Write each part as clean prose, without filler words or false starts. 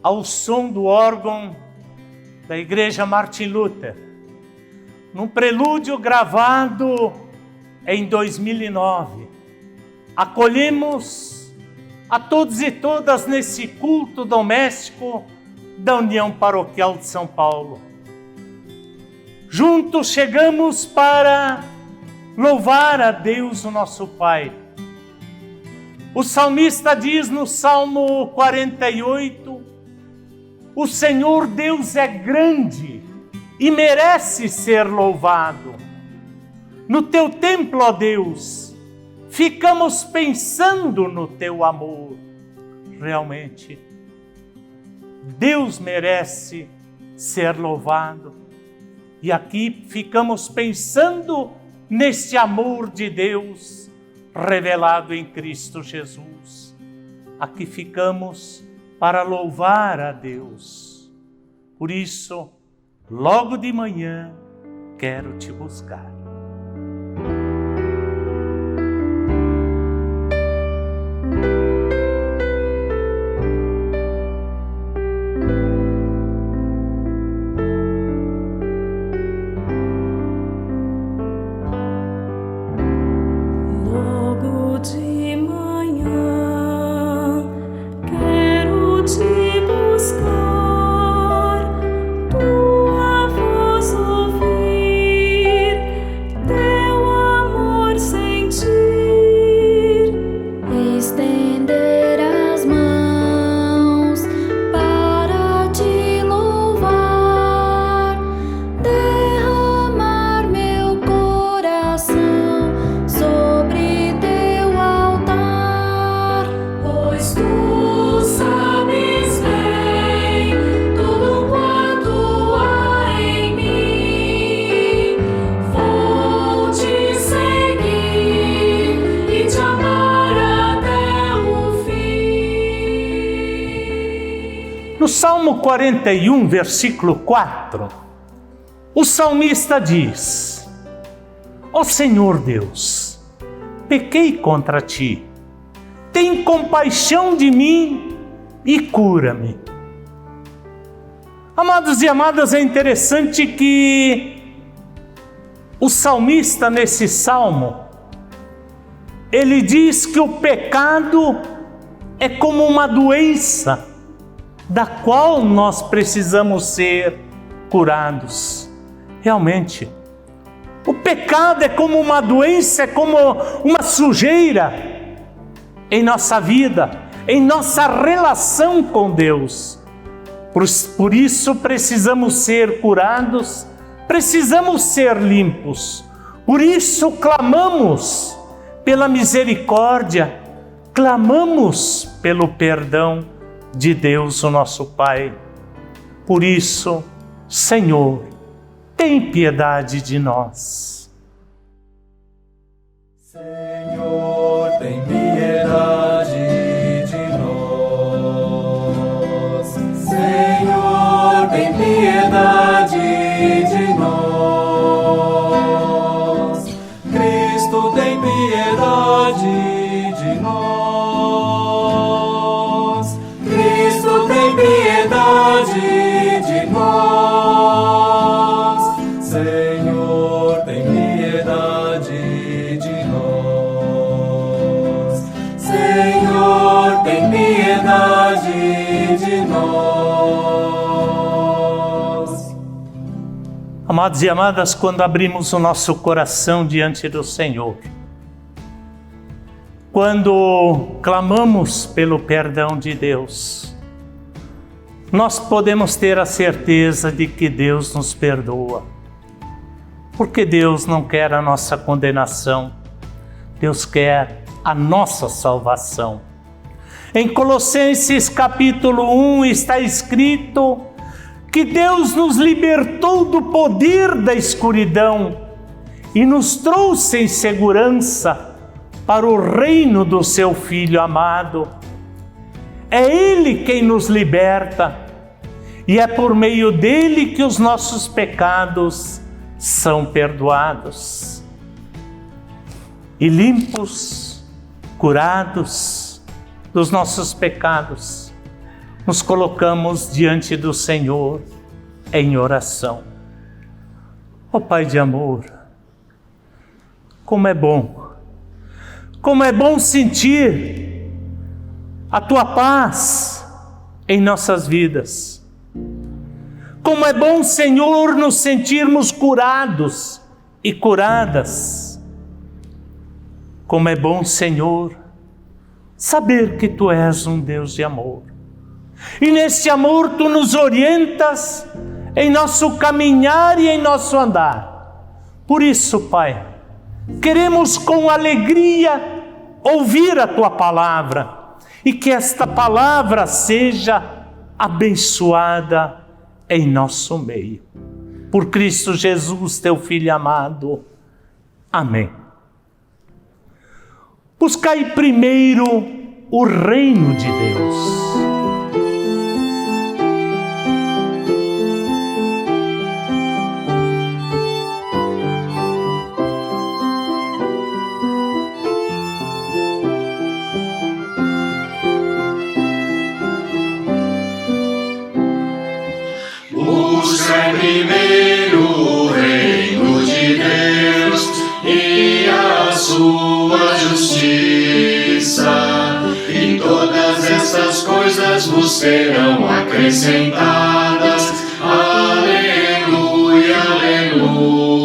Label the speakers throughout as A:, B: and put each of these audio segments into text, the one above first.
A: ao som do órgão da Igreja Martin Luther, num prelúdio gravado em 2009. Acolhemos a todos e todas nesse culto doméstico da União Paroquial de São Paulo. Juntos chegamos para louvar a Deus, o nosso Pai. O salmista diz no Salmo 48, o Senhor Deus é grande e merece ser louvado. No teu templo, ó Deus, ficamos pensando no teu amor. Realmente, Deus merece ser louvado. E aqui ficamos pensando neste amor de Deus revelado em Cristo Jesus. Aqui ficamos para louvar a Deus. Por isso, logo de manhã, quero te buscar. No Salmo 41, versículo 4, o salmista diz: ó Senhor Deus, pequei contra ti, tem compaixão de mim e cura-me. Amados e amadas, é interessante que o salmista nesse salmo, ele diz que o pecado é como uma doença da qual nós precisamos ser curados. Realmente, o pecado é como uma doença, é como uma sujeira em nossa vida, em nossa relação com Deus. Por isso precisamos ser curados, precisamos ser limpos. Por isso clamamos pela misericórdia, clamamos pelo perdão de Deus, o nosso Pai. Por isso, Senhor, tem piedade de nós.
B: Senhor, tem piedade de nós. Senhor, tem piedade de nós. Cristo, tem piedade de nós. Piedade de nós, Senhor, tem piedade de nós. Senhor, tem piedade de nós.
A: Amados e amadas, quando abrimos o nosso coração diante do Senhor, quando clamamos pelo perdão de Deus, nós podemos ter a certeza de que Deus nos perdoa, porque Deus não quer a nossa condenação, Deus quer a nossa salvação. Em Colossenses capítulo 1 está escrito que Deus nos libertou do poder da escuridão e nos trouxe em segurança para o reino do seu Filho amado. É Ele quem nos liberta e é por meio dele que os nossos pecados são perdoados. E limpos, curados dos nossos pecados, nos colocamos diante do Senhor em oração. Ó Pai de amor, como é bom sentir a Tua paz em nossas vidas. Como é bom, Senhor, nos sentirmos curados e curadas. Como é bom, Senhor, saber que Tu és um Deus de amor. E nesse amor Tu nos orientas em nosso caminhar e em nosso andar. Por isso, Pai, queremos com alegria ouvir a Tua palavra e que esta palavra seja abençoada em nosso meio. Por Cristo Jesus, Teu Filho amado. Amém. Buscai primeiro o reino de Deus.
B: Buscai primeiro o reino de Deus e a sua justiça, e todas estas coisas vos serão acrescentadas. Aleluia, aleluia.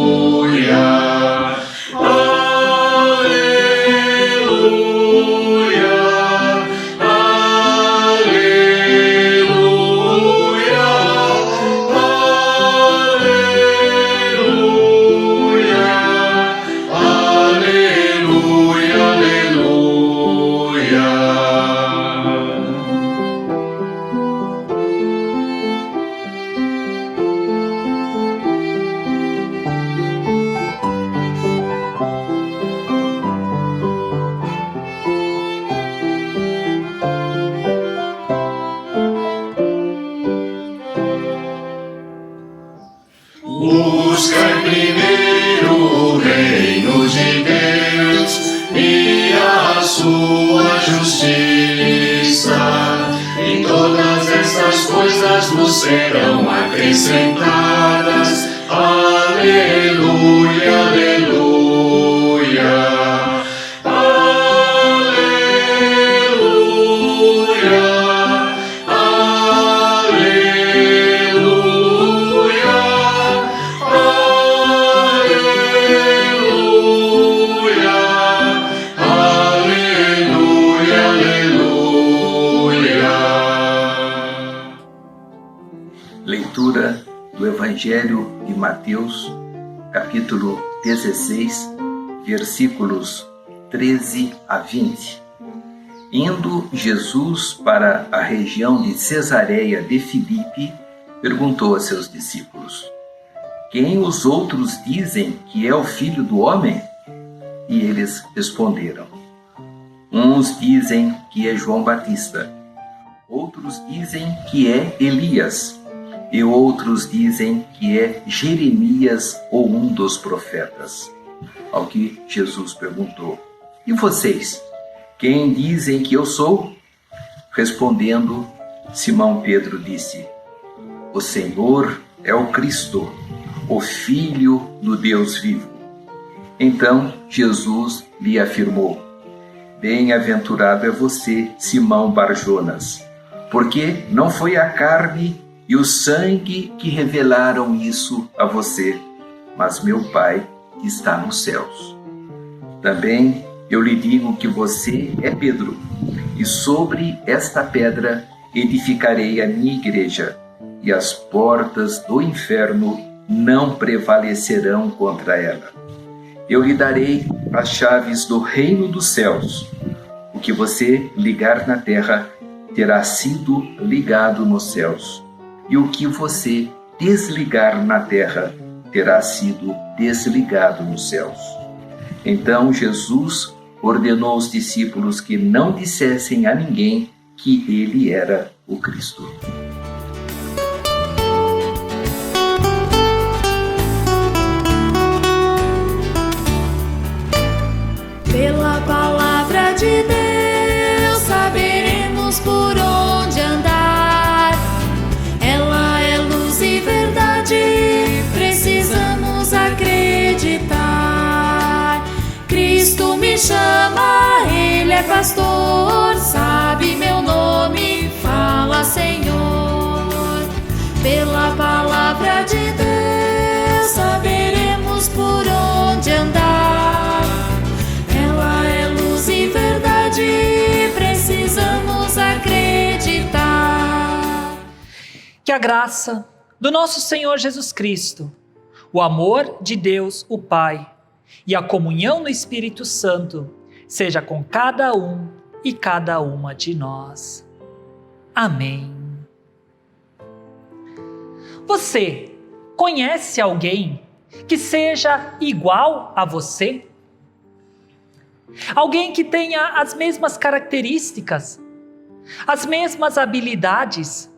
B: Buscai primeiro o reino de Deus e a sua justiça, e todas estas coisas vos serão acrescentadas. Aleluia, aleluia.
C: Leitura do Evangelho de Mateus, capítulo 16, versículos 13 a 20. Indo Jesus para a região de Cesareia de Filipe, perguntou a seus discípulos: Quem os outros dizem que é o Filho do Homem? E eles responderam: Uns dizem que é João Batista, outros dizem que é Elias, e outros dizem que é Jeremias ou um dos profetas. Ao que Jesus perguntou: E vocês, quem dizem que eu sou? Respondendo, Simão Pedro disse: O Senhor é o Cristo, o Filho do Deus vivo. Então Jesus lhe afirmou: Bem-aventurado é você, Simão Barjonas, porque não foi a carne e o sangue que revelaram isso a você, mas meu Pai que está nos céus. Também eu lhe digo que você é Pedro, e sobre esta pedra edificarei a minha igreja, e as portas do inferno não prevalecerão contra ela. Eu lhe darei as chaves do reino dos céus. O que você ligar na terra terá sido ligado nos céus, e o que você desligar na terra terá sido desligado nos céus. Então Jesus ordenou aos discípulos que não dissessem a ninguém que ele era o Cristo.
D: Pela palavra de Deus saberemos por onde andar. palavra de Deus saberemos por onde andar. Ela é luz e verdade, precisamos acreditar.
E: Que a graça do nosso Senhor Jesus Cristo, o amor de Deus, o Pai, e a comunhão no Espírito Santo seja com cada um e cada uma de nós. Amém. Você conhece alguém que seja igual a você? Alguém que tenha as mesmas características, as mesmas habilidades,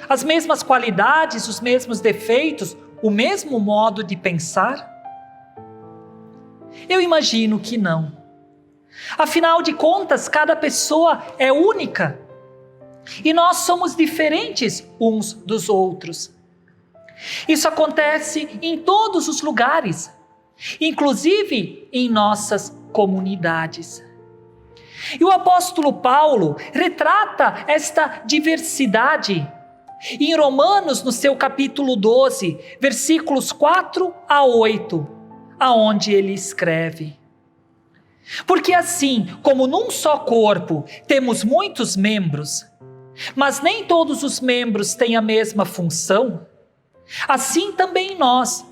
E: as mesmas qualidades, os mesmos defeitos, o mesmo modo de pensar? Eu imagino que não. Afinal de contas, cada pessoa é única e nós somos diferentes uns dos outros. Isso acontece em todos os lugares, inclusive em nossas comunidades. E o apóstolo Paulo retrata esta diversidade em Romanos, no seu capítulo 12, versículos 4 a 8, aonde ele escreve: porque assim como num só corpo temos muitos membros, mas nem todos os membros têm a mesma função, assim também nós,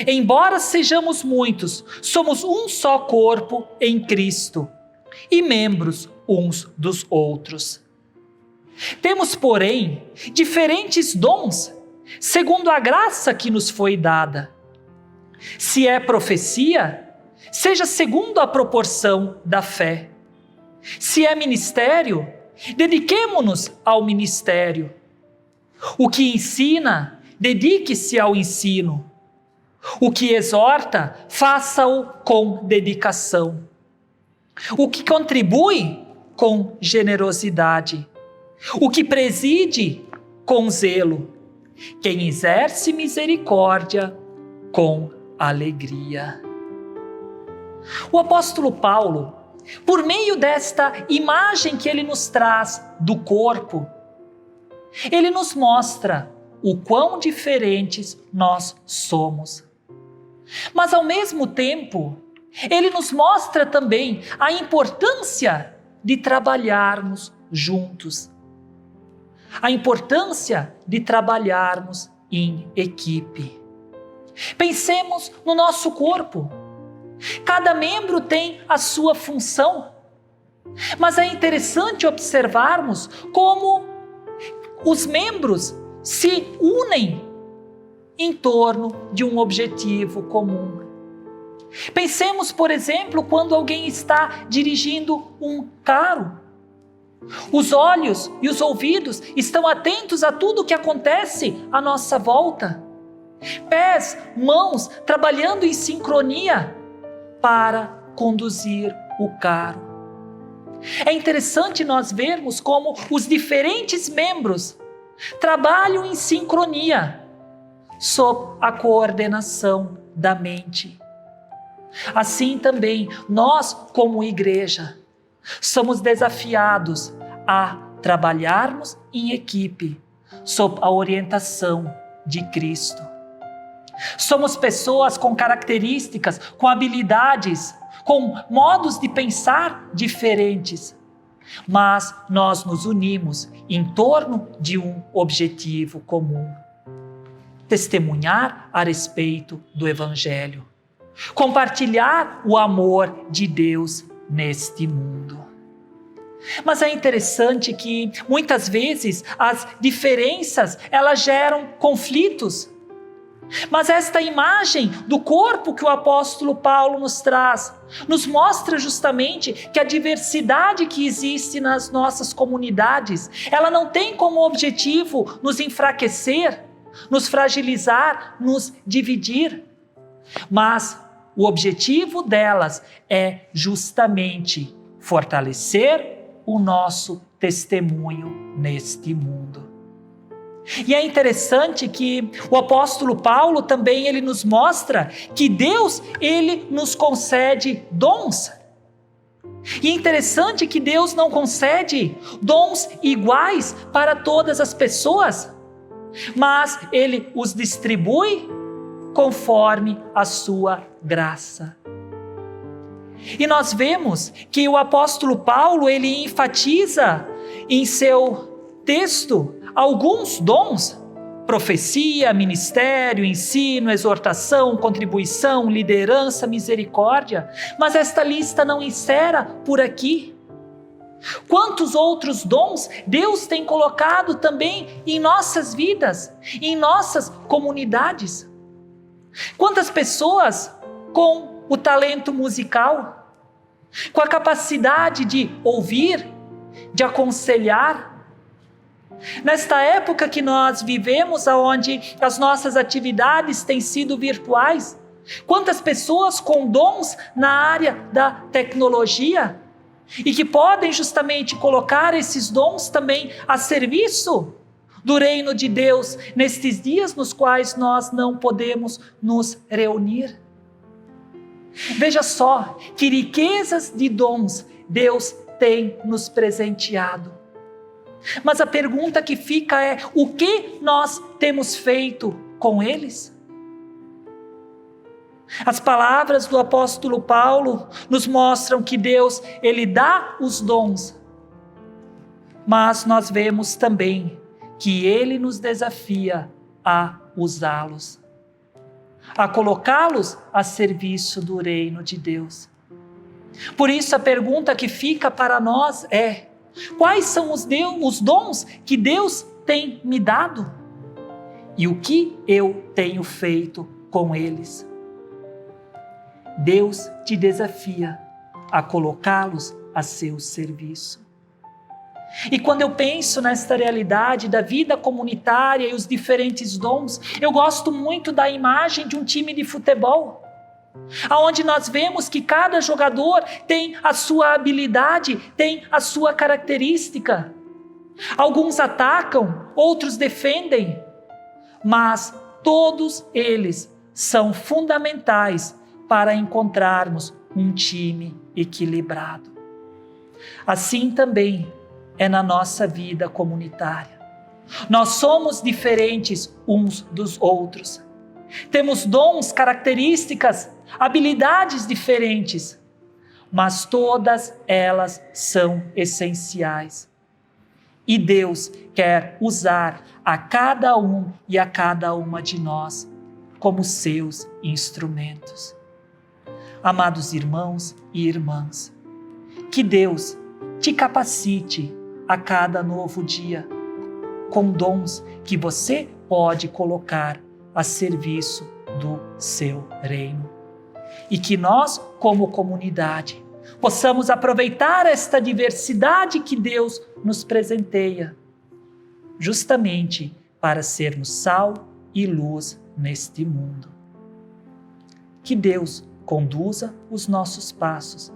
E: embora sejamos muitos, somos um só corpo em Cristo e membros uns dos outros. Temos, porém, diferentes dons, segundo a graça que nos foi dada. Se é profecia, seja segundo a proporção da fé. Se é ministério, dediquemo-nos ao ministério. O que ensina, dedique-se ao ensino. O que exorta, faça-o com dedicação. O que contribui, com generosidade. O que preside, com zelo. Quem exerce misericórdia, com alegria. O apóstolo Paulo, por meio desta imagem que ele nos traz do corpo, ele nos mostra o quão diferentes nós somos. Mas ao mesmo tempo, ele nos mostra também a importância de trabalharmos juntos. A importância de trabalharmos em equipe. Pensemos no nosso corpo. Cada membro tem a sua função, mas é interessante observarmos como os membros se unem em torno de um objetivo comum. Pensemos, por exemplo, quando alguém está dirigindo um carro. Os olhos e os ouvidos estão atentos a tudo o que acontece à nossa volta. Pés, mãos trabalhando em sincronia para conduzir o carro. É interessante nós vermos como os diferentes membros trabalham em sincronia sob a coordenação da mente. Assim também nós, como igreja, somos desafiados a trabalharmos em equipe sob a orientação de Cristo. Somos pessoas com características, com habilidades, com modos de pensar diferentes, mas nós nos unimos em torno de um objetivo comum: testemunhar a respeito do Evangelho, compartilhar o amor de Deus neste mundo. Mas é interessante que muitas vezes as diferenças elas geram conflitos. Mas esta imagem do corpo que o apóstolo Paulo nos traz, nos mostra justamente que a diversidade que existe nas nossas comunidades, ela não tem como objetivo nos enfraquecer, nos fragilizar, nos dividir. Mas o objetivo delas é justamente fortalecer o nosso testemunho neste mundo. E é interessante que o apóstolo Paulo também ele nos mostra que Deus ele nos concede dons. E é interessante que Deus não concede dons iguais para todas as pessoas. mas Ele os distribui conforme a sua graça. E nós vemos que o apóstolo Paulo, ele enfatiza em seu texto alguns dons: profecia, ministério, ensino, exortação, contribuição, liderança, misericórdia. Mas esta lista não encerra por aqui. Quantos outros dons Deus tem colocado também em nossas vidas, em nossas comunidades? Quantas pessoas com o talento musical, com a capacidade de ouvir, de aconselhar? Nesta época que nós vivemos, onde as nossas atividades têm sido virtuais, quantas pessoas com dons na área da tecnologia e que podem justamente colocar esses dons também a serviço do reino de Deus nestes dias nos quais nós não podemos nos reunir. Veja só que riquezas de dons Deus tem nos presenteado. Mas a pergunta que fica é: o que nós temos feito com eles? As palavras do apóstolo Paulo nos mostram que Deus, Ele dá os dons, mas nós vemos também que Ele nos desafia a usá-los, a colocá-los a serviço do reino de Deus. Por isso a pergunta que fica para nós é: quais são os dons que Deus tem me dado? E o que eu tenho feito com eles? Deus te desafia a colocá-los a seu serviço. E quando eu penso nesta realidade da vida comunitária e os diferentes dons, eu gosto muito da imagem de um time de futebol, onde nós vemos que cada jogador tem a sua habilidade, tem a sua característica. Alguns atacam, outros defendem, mas todos eles são fundamentais para encontrarmos um time equilibrado. Assim também é na nossa vida comunitária. Nós somos diferentes uns dos outros. Temos dons, características, habilidades diferentes, mas todas elas são essenciais. E Deus quer usar a cada um e a cada uma de nós como seus instrumentos. Amados irmãos e irmãs, que Deus te capacite a cada novo dia com dons que você pode colocar a serviço do seu reino. E que nós, como comunidade, possamos aproveitar esta diversidade que Deus nos presenteia, justamente para sermos sal e luz neste mundo. Que Deus conduza os nossos passos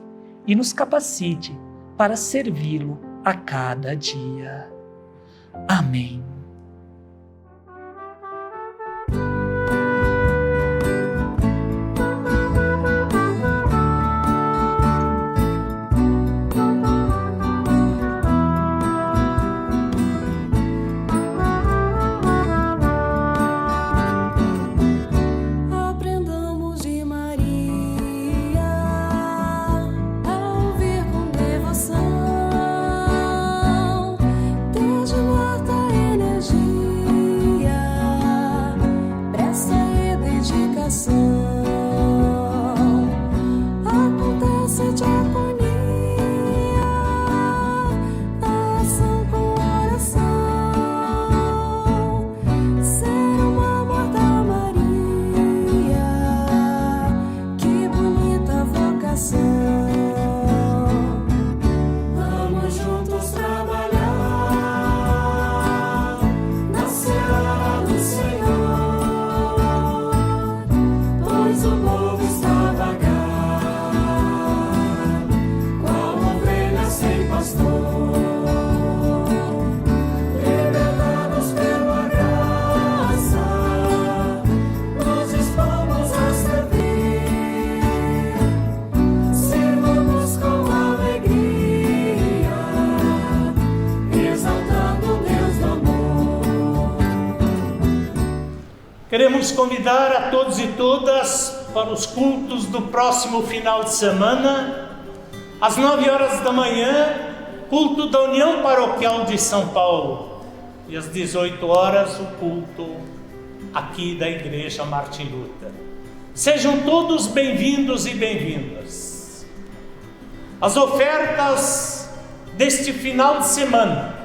E: e nos capacite para servi-lo a cada dia. Amém.
D: Desde Marta e
A: Queremos convidar a todos e todas para os cultos do próximo final de semana, às 9 horas da manhã, culto da União Paroquial de São Paulo, e às 18 horas o culto aqui da Igreja Martim Luther. Sejam todos bem-vindos e bem-vindas. As ofertas deste final de semana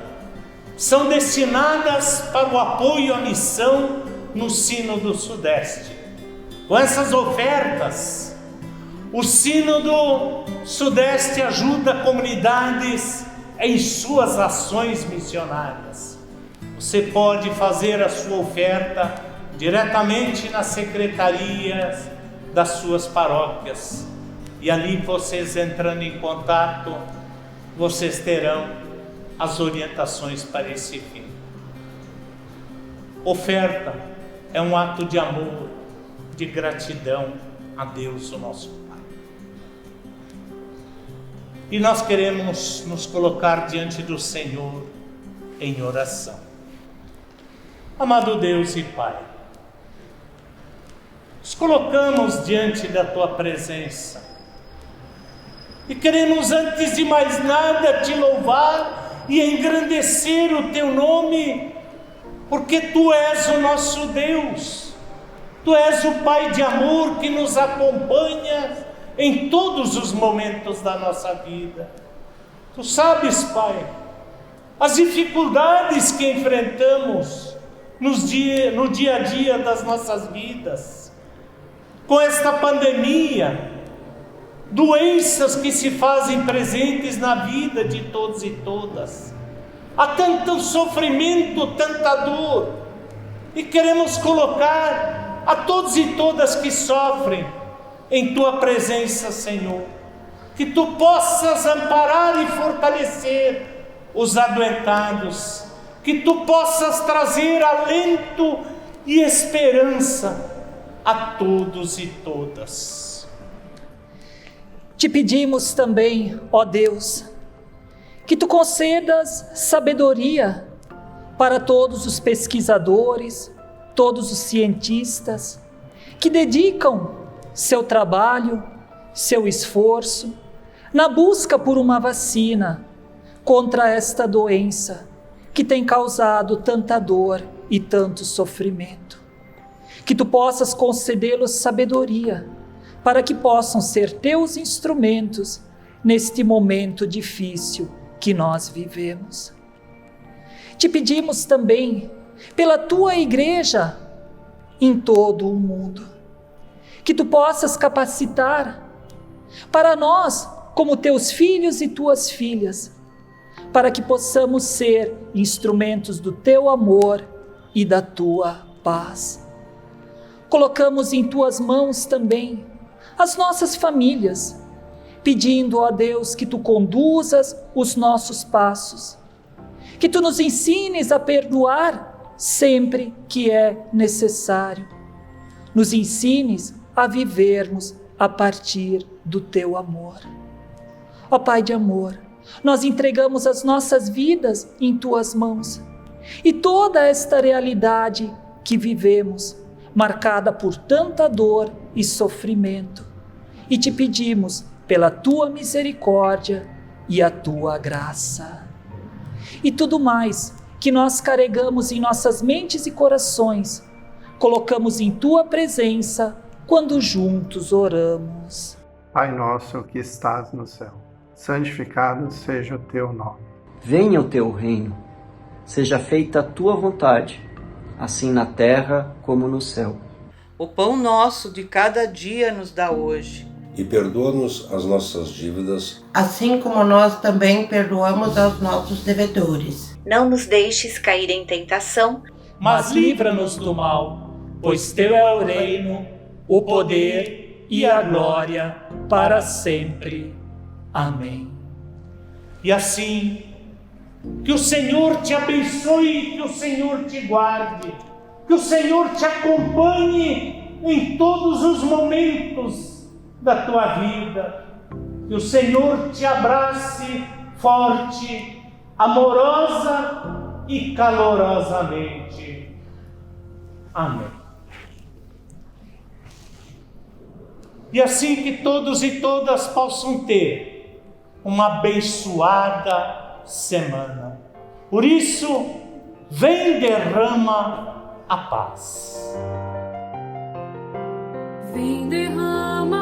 A: são destinadas para o apoio à missão no Sínodo Sudeste. Com essas ofertas, o Sínodo Sudeste ajuda comunidades em suas ações missionárias. Você pode fazer a sua oferta diretamente nas secretarias das suas paróquias. E ali, vocês entrando em contato, vocês terão as orientações para esse fim. Oferta é um ato de amor, de gratidão a Deus, o nosso Pai. E nós queremos nos colocar diante do Senhor em oração. Amado Deus e Pai, nos colocamos diante da Tua presença e queremos, antes de mais nada, Te louvar e engrandecer o Teu nome, porque Tu és o nosso Deus, Tu és o Pai de amor que nos acompanha em todos os momentos da nossa vida. Tu sabes, Pai, as dificuldades que enfrentamos no dia a dia das nossas vidas, com esta pandemia, doenças que se fazem presentes na vida de todos e todas. Há tanto sofrimento, tanta dor, e queremos colocar a todos e todas que sofrem em Tua presença, Senhor, que Tu possas amparar e fortalecer os adoentados, que Tu possas trazer alento e esperança a todos e todas.
E: Te pedimos também, ó Deus, que Tu concedas sabedoria para todos os pesquisadores, todos os cientistas que dedicam seu trabalho, seu esforço na busca por uma vacina contra esta doença que tem causado tanta dor e tanto sofrimento. Que Tu possas concedê-los sabedoria para que possam ser Teus instrumentos neste momento difícil que nós vivemos. Te pedimos também pela Tua Igreja em todo o mundo, que Tu possas capacitar para nós, como Teus filhos e Tuas filhas, para que possamos ser instrumentos do Teu amor e da Tua paz. Colocamos em Tuas mãos também as nossas famílias, pedindo, ó Deus, que Tu conduzas os nossos passos, que Tu nos ensines a perdoar sempre que é necessário, nos ensines a vivermos a partir do Teu amor. Ó Pai de amor, nós entregamos as nossas vidas em Tuas mãos e toda esta realidade que vivemos, marcada por tanta dor e sofrimento, e Te pedimos pela Tua misericórdia e a Tua graça. E tudo mais que nós carregamos em nossas mentes e corações, colocamos em Tua presença quando juntos oramos.
F: Pai nosso que estás no céu, santificado seja o Teu nome.
G: Venha o Teu reino, seja feita a Tua vontade, assim na terra como no céu.
H: O pão nosso de cada dia nos dá hoje.
I: E perdoa-nos as nossas dívidas,
J: assim como nós também perdoamos aos nossos devedores.
K: Não nos deixes cair em tentação,
A: mas livra-nos do mal, pois Teu é o reino, o poder e a glória para sempre. Amém. E assim, que o Senhor te abençoe, que o Senhor te guarde, que o Senhor te acompanhe em todos os momentos da tua vida, que o Senhor te abrace forte, amorosa e calorosamente. Amém. e assim que todos e todas possam ter uma abençoada semana. Por isso, vem, derrama a paz.
D: Vem, derrama